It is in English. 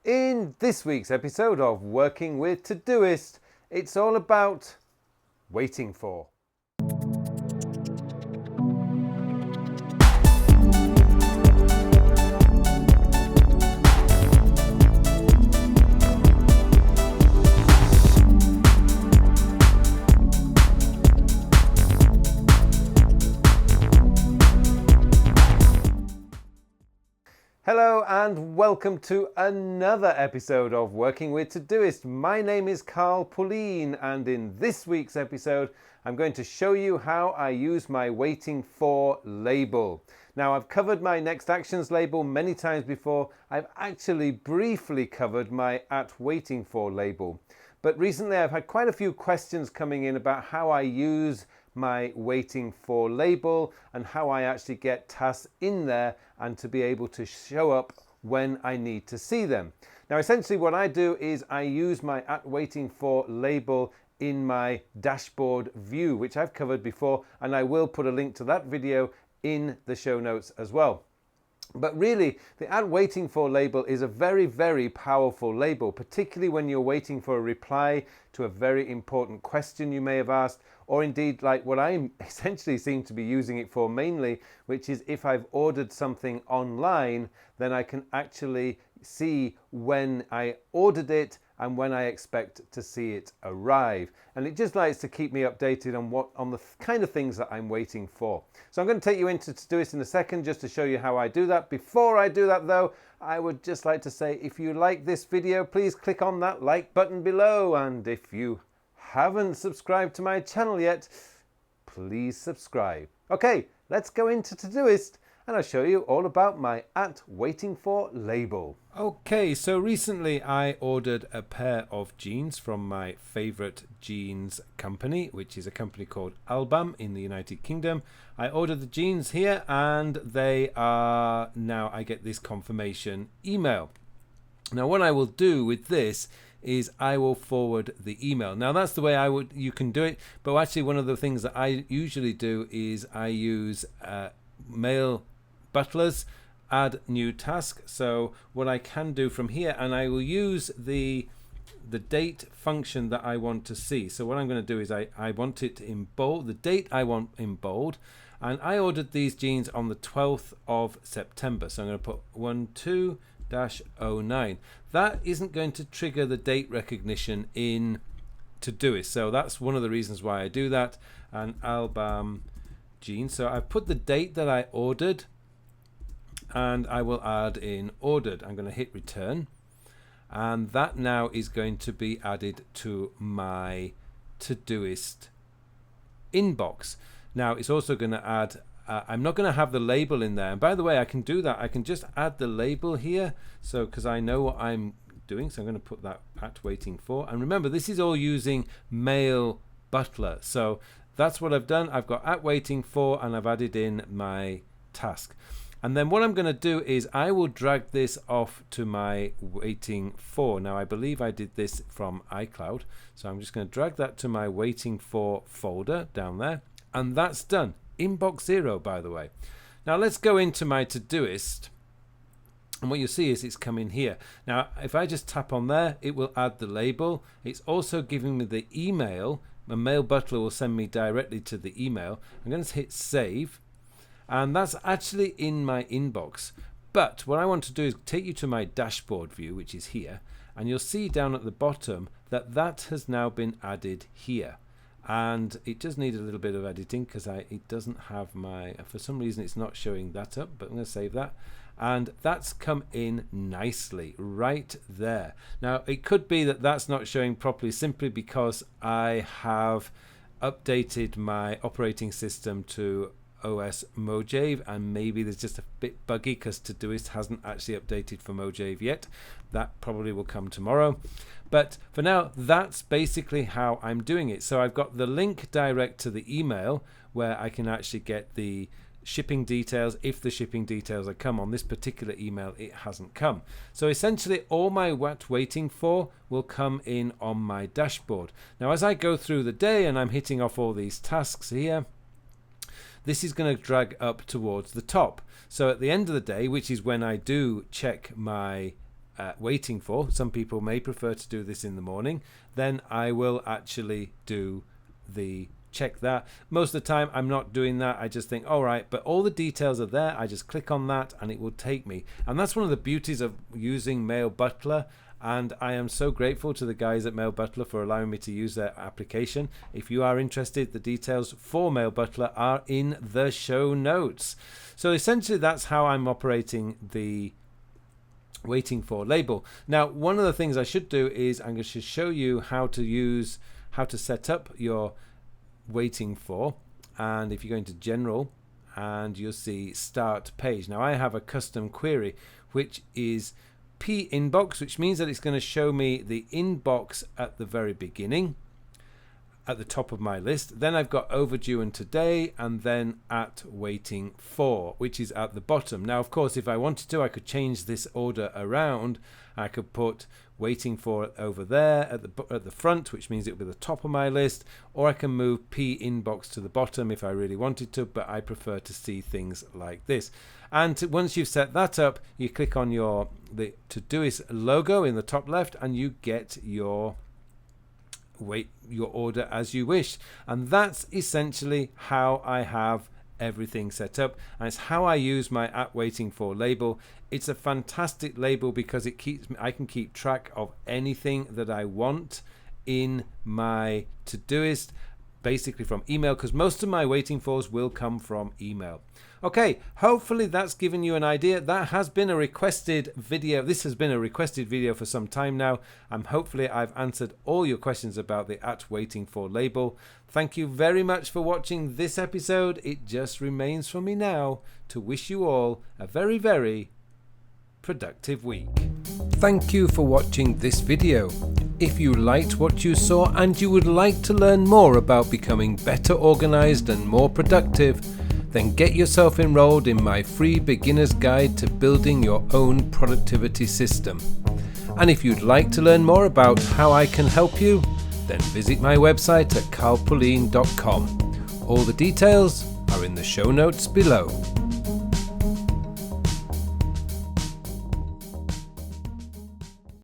In this week's episode of Working with Todoist, it's all about waiting for. Hello and welcome to another episode of Working with Todoist. My name is Carl Pauline, and in this week's episode I'm going to show you how I use my waiting for label. Now, I've covered my next actions label many times before. I've actually briefly covered my at waiting for label, but recently I've had quite a few questions coming in about how I use my waiting for label and how I actually get tasks in there and to be able to show up when I need to see them. Now, essentially what I do is I use my at waiting for label in my dashboard view, which I've covered before, and I will put a link to that video in the show notes as well. But really, the at waiting for label is a very, very powerful label, particularly when you're waiting for a reply to a very important question you may have asked, or indeed like what I essentially seem to be using it for mainly, which is if I've ordered something online, then I can actually see when I ordered it and when I expect to see it arrive. And it just likes to keep me updated on the kind of things that I'm waiting for. So I'm going to take you into Todoist in a second just to show you how I do that. Before I do that though, I would just like to say, if you like this video, please click on that like button below. And if you haven't subscribed to my channel yet, please subscribe. Okay, let's go into Todoist and I'll show you all about my at waiting for label. Okay, so recently I ordered a pair of jeans from my favorite jeans company, which is a company called Albam in the United Kingdom. I ordered the jeans here and they are now, I get this confirmation email. Now what I will do with this is I will forward the email. Now that's the way you can do it, but actually one of the things that I usually do is I use Mailbutler's add new task. So what I can do from here, and I will use the date function that I want to see. So what I'm going to do is I want it in bold, the date I want in bold, and I ordered these jeans on the 12th of September. So I'm going to put 12-09. That isn't going to trigger the date recognition in Todoist. So that's one of the reasons why I do that. And Albam jeans. So I've put the date that I ordered and I will add in ordered. I'm going to hit return. And that now is going to be added to my Todoist inbox. Now it's also going to add I'm not going to have the label in there. And by the way, I can do that. I can just add the label here. So because I know what I'm doing. So I'm going to put that at waiting for. And remember, this is all using Mailbutler. So that's what I've done. I've got at waiting for and I've added in my task. And then what I'm going to do is I will drag this off to my waiting for. Now I believe I did this from iCloud. So I'm just going to drag that to my waiting for folder down there. And that's done. Inbox 0, by the way. Now let's go into my Todoist, and what you'll see is it's coming here. Now if I just tap on there, it will add the label. It's also giving me the email. My Mailbutler will send me directly to the email. I'm going to hit save, and that's actually in my inbox. But what I want to do is take you to my dashboard view, which is here, and you'll see down at the bottom that that has now been added here. And it does need a little bit of editing because it doesn't have my, for some reason it's not showing that up, but I'm going to save that. And that's come in nicely right there. Now it could be that that's not showing properly simply because I have updated my operating system to OS Mojave, and maybe there's just a bit buggy because Todoist hasn't actually updated for Mojave yet. That probably will come tomorrow. But for now, that's basically how I'm doing it. So I've got the link direct to the email where I can actually get the shipping details. If the shipping details are come on this particular email, it hasn't come. So essentially all my waiting for will come in on my dashboard. Now as I go through the day and I'm hitting off all these tasks here, this is going to drag up towards the top. So at the end of the day, which is when I do check my waiting for, some people may prefer to do this in the morning, then I will actually do the check that. Most of the time I'm not doing that. I just think, all right, but all the details are there. I just click on that and it will take me. And that's one of the beauties of using Mailbutler. And I am so grateful to the guys at Mailbutler for allowing me to use their application. If you are interested, the details for Mailbutler are in the show notes. So essentially that's how I'm operating the waiting for label. Now, one of the things I should do is I'm going to show you how to set up your waiting for. And if you go into general, and you'll see start page. Now I have a custom query which is p inbox, which means that it's going to show me the inbox at the very beginning, at the top of my list. Then I've got overdue and today, and then at waiting for, which is at the bottom. Now, of course, if I wanted to, I could change this order around. I could put waiting for over there at the front, which means it will be the top of my list, or I can move p inbox to the bottom if I really wanted to, but I prefer to see things like this. And once you've set that up, you click on the Todoist logo in the top left, and you get your order as you wish. And that's essentially how I have everything set up, and it's how I use my at waiting for label. It's a fantastic label because I can keep track of anything that I want in my Todoist, basically from email, because most of my waiting fors will come from email. Okay, hopefully that's given you an idea. That has been a requested video. This has been a requested video for some time now. Hopefully I've answered all your questions about the at waiting for label. Thank you very much for watching this episode. It just remains for me now to wish you all a very, very productive week. Thank you for watching this video. If you liked what you saw and you would like to learn more about becoming better organized and more productive, then get yourself enrolled in my free beginner's guide to building your own productivity system. And if you'd like to learn more about how I can help you, then visit my website at carlpullein.com. All the details are in the show notes below.